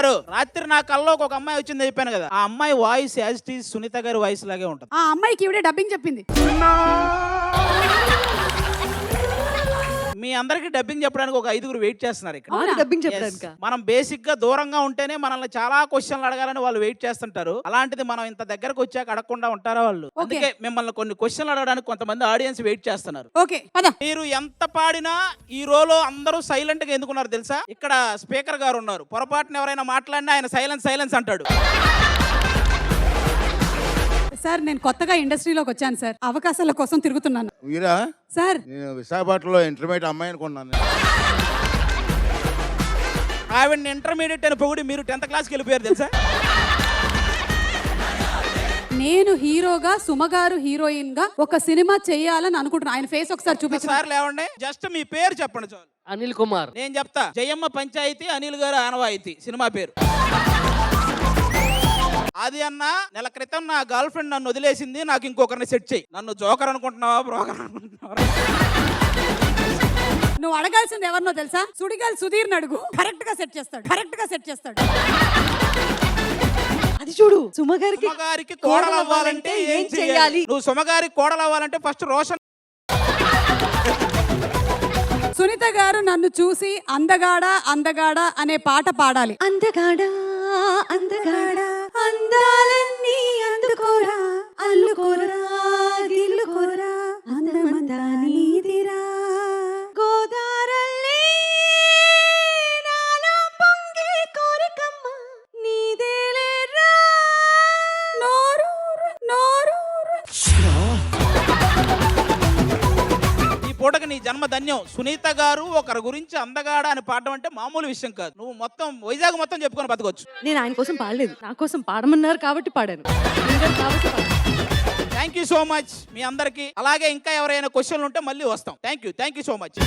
గారు రాత్రి నా కల్లో ఒక అమ్మాయి వచ్చింది చెప్పాను కదా, ఆ అమ్మాయి voice as it is Sunitha గారి వాయిస్ లాగే ఉంటుంది. ఆ అమ్మాయికి ఇవిడే డబ్బింగ్ చెప్పింది. మీ అందరికి డబ్బింగ్ చెప్పడానికి ఒక 5గురు వెయిట్ చేస్తున్నారు ఇక్కడ. అవునా? Dubbing Yes. చెప్పడానికి మనం బేసిక్ గా దూరంగా ఉంటేనే మనల్ని చాలా క్వశ్చన్లు అడగాలని వాళ్ళు వెయిట్ చేస్తుంటారు. అలాంటిది మనం ఇంత దగ్గరకు వచ్చాక అడగకుండా ఉంటారా వాళ్ళు? అందుకే మిమ్మల్ని కొన్ని క్వశ్చన్లు అడగడానికి కొంతమంది ఆడియన్స్ వెయిట్ చేస్తున్నారు. ఓకే పద. మీరు ఎంత పాడినా ఈ రోలో అందరూ సైలెంట్ గా ఎందుకున్నారు తెలుసా? ఇక్కడ స్పీకర్ గారు ఉన్నారు, పొరపాటున ఎవరైనా మాట్లాడినా ఆయన సైలెన్స్ అంటాడు. సార్ నేను కొత్తగా ఇండస్ట్రీలోకి వచ్చాను సార్, అవకాశాల కోసం తిరుగుతున్నాను. మీరా? సార్ నేను విశాఖపట్నంలో ఇంటర్మీడియట్ అమ్మాయి అనుకున్నాను. ఆవిడ ఇంటర్మీడియట్ అని పొగిడి మీరు 10th క్లాస్కి వెళ్ళిపోయారు తెలుసా? నేను హీరోగా, సుమగారు హీరోయిన్ గా ఒక సినిమా చేయాలని అనుకుంటున్నాను. ఆయన ఫేస్ ఒకసారి చూపించారు. ఒకసారి లేవండి, జస్ట్ మీ పేరు చెప్పండి చాలు. అనిల్ కుమార్. నేను చెప్తా, జయమ్మ పంచాయతీ, అనిల్ గారు ఆనవాయితీ సినిమా పేరు. అది అన్న నెల క్రితం నా గర్ల్ ఫ్రెండ్ నన్ను వదిలేసింది, నాకు ఇంకొకరిని సెట్ చేయి. నన్ను జోకర్ అనుకుంటున్నావా, బ్రోకర్ అనుకుంటున్నావా? నువ్వు అడగాల్సింది ఎవరినో తెలుసా? సుడిగాలి సుధీర్ అడుగు, కరెక్ట్ గా సెట్ చేస్తాడు. అది చూడు, సుమగారికి సుమగారికి కోడలు అవ్వాలంటే ఏం చేయాలి? నువ్వు సుమగారికి కోడలు అవ్వాలంటే ఫస్ట్ రోషన్. సునీత గారు నన్ను చూసి అందగాడా అనే పాట పాడాలి. అందగాడా అందాలన్నీ అందుకోరా, అల్లుకోరా గిల్లుకోరా, అందమంతా నీదిరా, గోదారల్లే నాలో పొంగే కోరికమ్మ నీదేలేరా, నోరు ఈ పూటకి నీ జన్మ ధన్యం. సునీత గారు ఒకరి గురించి అందగాడ అని పాడడం అంటే మామూలు విషయం కాదు. నువ్వు మొత్తం వైజాగ్ మొత్తం చెప్పుకొని బతకొచ్చు. నేను ఆయన కోసం పాడలేదు, నా కోసం పాడమన్నారు కాబట్టి పాడాను. థ్యాంక్ యూ సో మచ్ మీ అందరికి. అలాగే ఇంకా ఎవరైనా క్వశ్చన్లు ఉంటే మళ్ళీ వస్తాం. Thank you so much.